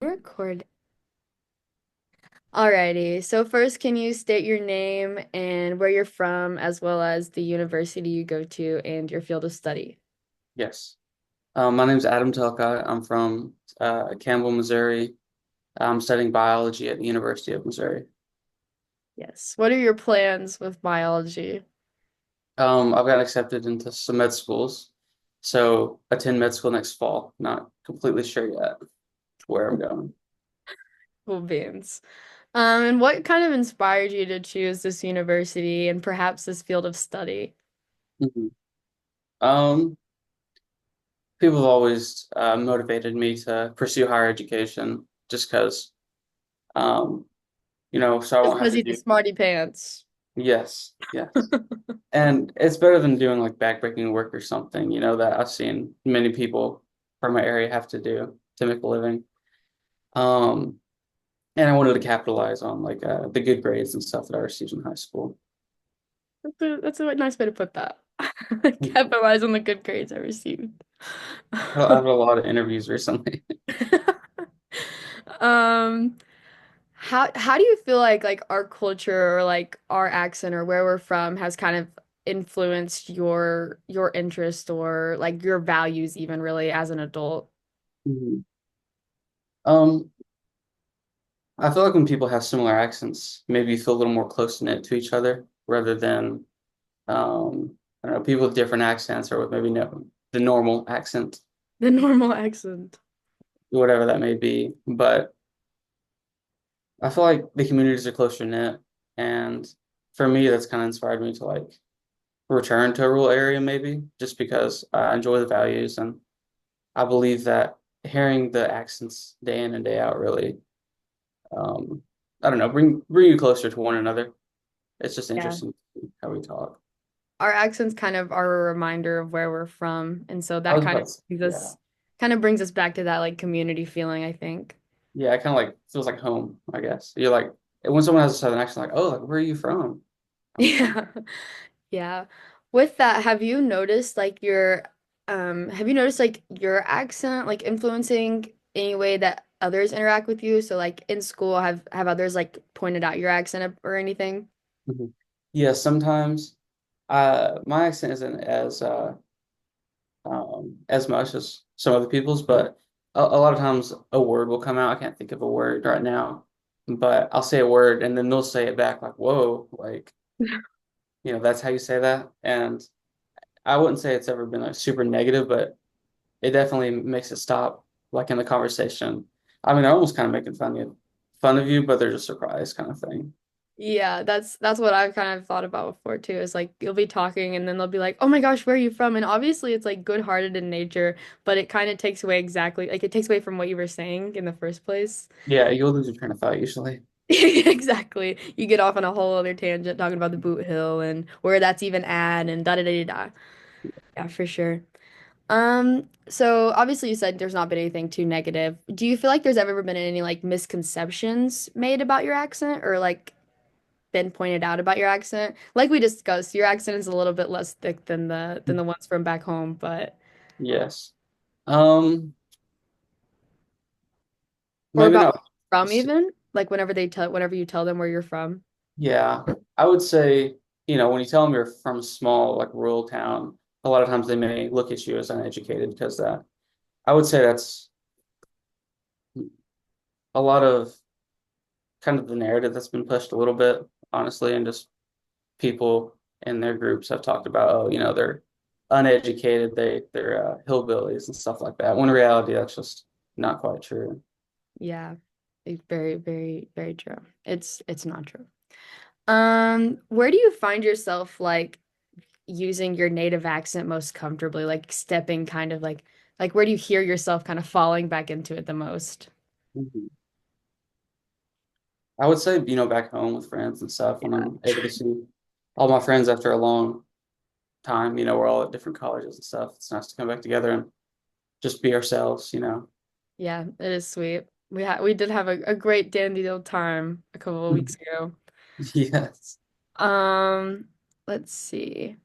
Record. Alrighty. So first, can you state your name and where you're from, as well as the university you go to and your field of study? Yes. My name's Adam Talcott. I'm from Campbell, Missouri. I'm studying biology at the University of Missouri. Yes. What are your plans with biology? I've got accepted into some med schools, so attend med school next fall. Not completely sure yet where I'm going. Cool beans. And what kind of inspired you to choose this university and perhaps this field of study? Mhm. Um, People have always motivated me to pursue higher education just because, um, so I Just won't have because to he's a do. smarty pants. Yes, yes. And it's better than doing like backbreaking work or something, that I've seen many people from my area have to do to make a living. Um, and I wanted to capitalize on like the good grades and stuff that I received in high school. That's a nice way to put that. Capitalize on the good grades I received. I've had a lot of interviews recently. Um, how do you feel like our culture or like our accent or where we're from has kind of influenced your interest or like your values even really as an adult? Mhm. Um, I feel like when people have similar accents, maybe you feel a little more close knit to each other rather than I don't know, people with different accents or with maybe no the normal accent, The normal accent. whatever that may be. But I feel like the communities are closer knit, and for me, that's kind of inspired me to like return to a rural area, maybe just because I enjoy the values, and I believe that hearing the accents day in and day out really, um, I don't know, bring you closer to one another. It's just Yeah. interesting how we talk. Our accents kind of are a reminder of where we're from, and so I that was kind of about to, brings yeah, us kind of brings us back to that like community feeling, I think. yeah, it kind of like feels like home, I guess. You're like when someone has a southern accent, like, oh, like where are you from? I'm from. Yeah. Yeah. With that, have you noticed like your accent like influencing any way that others interact with you? So like in school, have others like pointed out your accent or anything? Mhm. Yeah, sometimes my accent isn't as much as some other people's, but a lot of times a word will come out. I can't think of a word right now, but I'll say a word and then they'll say it back like, whoa, like, that's how you say that. And I wouldn't say it's ever been like super negative, but it definitely makes it stop like in the conversation. I mean, they're almost kind of making fun of you, but they're just surprised kind of thing. Yeah, that's what I've kind of thought about before too. Is like you'll be talking and then they'll be like, "Oh my gosh, where are you from?" And obviously it's like good-hearted in nature, but it kind of takes away exactly like it takes away from what you were saying in the first place. Yeah, you'll lose your train of thought usually. Exactly. You get off on a whole other tangent talking about the boot hill and where that's even at and da da da da. Da. Yeah, for sure. So obviously you said there's not been anything too negative. Do you feel like there's ever been any like misconceptions made about your accent or like been pointed out about your accent? Like we discussed, your accent is a little bit less thick than the ones from back home, but Yes. Um, or Maybe about not. from even like whenever you tell them where you're from. Yeah, I would say, when you tell them you're from a small, like rural town, a lot of times they may look at you as uneducated because that. I would say that's a lot of kind of the narrative that's been pushed a little bit, honestly, and just people in their groups have talked about, oh, they're uneducated, they're hillbillies and stuff like that. When in reality, that's just not quite true. Yeah. It's very, very, very true. It's not true. Where do you find yourself like using your native accent most comfortably, like stepping kind of like where do you hear yourself kind of falling back into it the most? Mhm. I would say, back home with friends and stuff, when Yeah. I'm able to see all my friends after a long time, we're all at different colleges and stuff. It's nice to come back together and just be ourselves. Yeah, it is sweet. We did have a great dandy old time a couple of weeks ago. Yes. Um, let's see.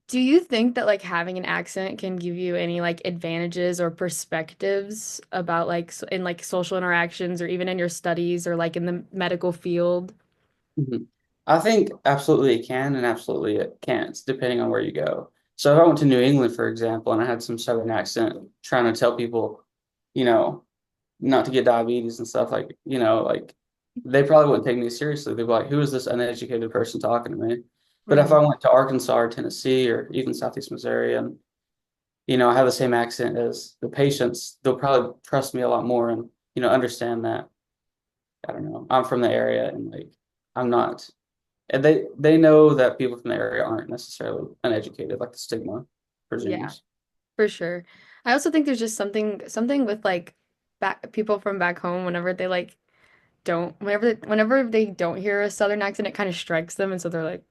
Do you think that like having an accent can give you any like advantages or perspectives about like in like social interactions or even in your studies or like in the medical field? Mhm. I think absolutely it can and absolutely it can't, depending on where you go. So if I went to New England, for example, and I had some Southern accent trying to tell people, you know, not to get diabetes and stuff like, like they probably wouldn't take me seriously. They'd be like, who is this uneducated person talking to me? But if I Hmm. went to Arkansas or Tennessee or even Southeast Missouri and, I have the same accent as the patients, they'll probably trust me a lot more and, understand that, I don't know, I'm from the area and like I'm not, and they know that people from the area aren't necessarily uneducated, like the stigma Yeah, presumes. for sure. I also think there's just something with like back people from back home whenever they like don't whenever they don't hear a Southern accent, it kind of strikes them, and so they're like,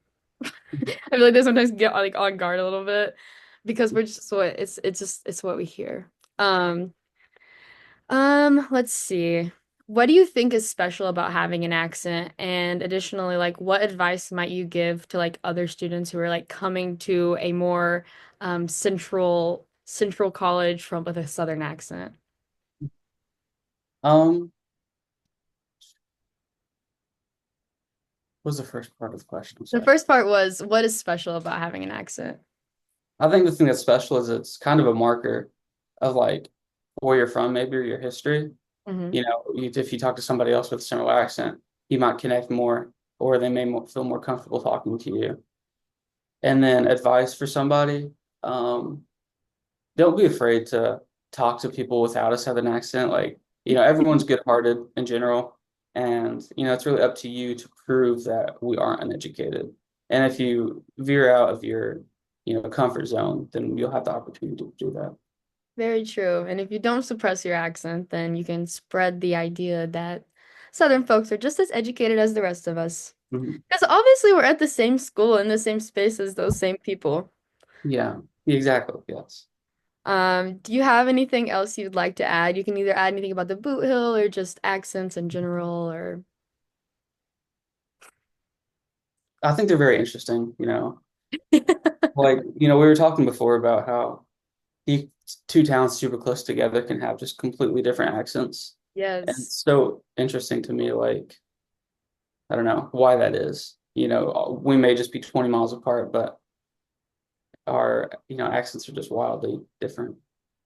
I feel like they sometimes get like on guard a little bit because we're just what it's just it's what we hear. Um, let's see. What do you think is special about having an accent? And additionally, like what advice might you give to like other students who are like coming to a more central college from with a Southern accent? Um, what was the first part of the question? I'm The sorry. first part was what is special about having an accent? I think the thing that's special is it's kind of a marker of like where you're from, maybe or your history. Hmm. If you talk to somebody else with a similar accent, you might connect more, or they may feel more comfortable talking to you. And then advice for somebody, um, don't be afraid to talk to people without a Southern accent. Like, everyone's good-hearted in general. And, it's really up to you to prove that we aren't uneducated. And if you veer out of your, comfort zone, then you'll have the opportunity to do that. Very true. And if you don't suppress your accent, then you can spread the idea that Southern folks are just as educated as the rest of us. Mhm. Because obviously we're at the same school in the same space as those same people. Yeah, exactly. Yes. Do you have anything else you'd like to add? You can either add anything about the boot hill or just accents in general or I think they're very interesting. Like, we were talking before about how the two towns super close together can have just completely different accents. And yes. it's so interesting to me, like, I don't know why that is. We may just be 20 miles apart, but our, accents are just wildly different.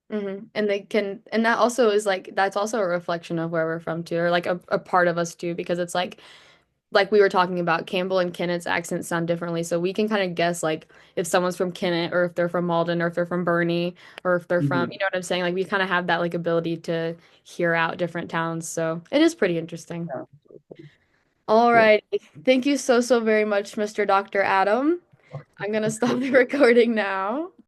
And they can, and that also is like, that's also a reflection of where we're from too, or like a part of us too, because it's like we were talking about, Campbell and Kennett's accents sound differently. So we can kind of guess like if someone's from Kennett or if they're from Malden or if they're from Bernie or if they're from, Mhm. you know what I'm saying? Like we kind of have that like ability to hear out different towns. So it is pretty interesting. Yeah. All Yeah. right. Thank you so, so very much, Mr. Dr. Adam. I'm gonna stop the recording now.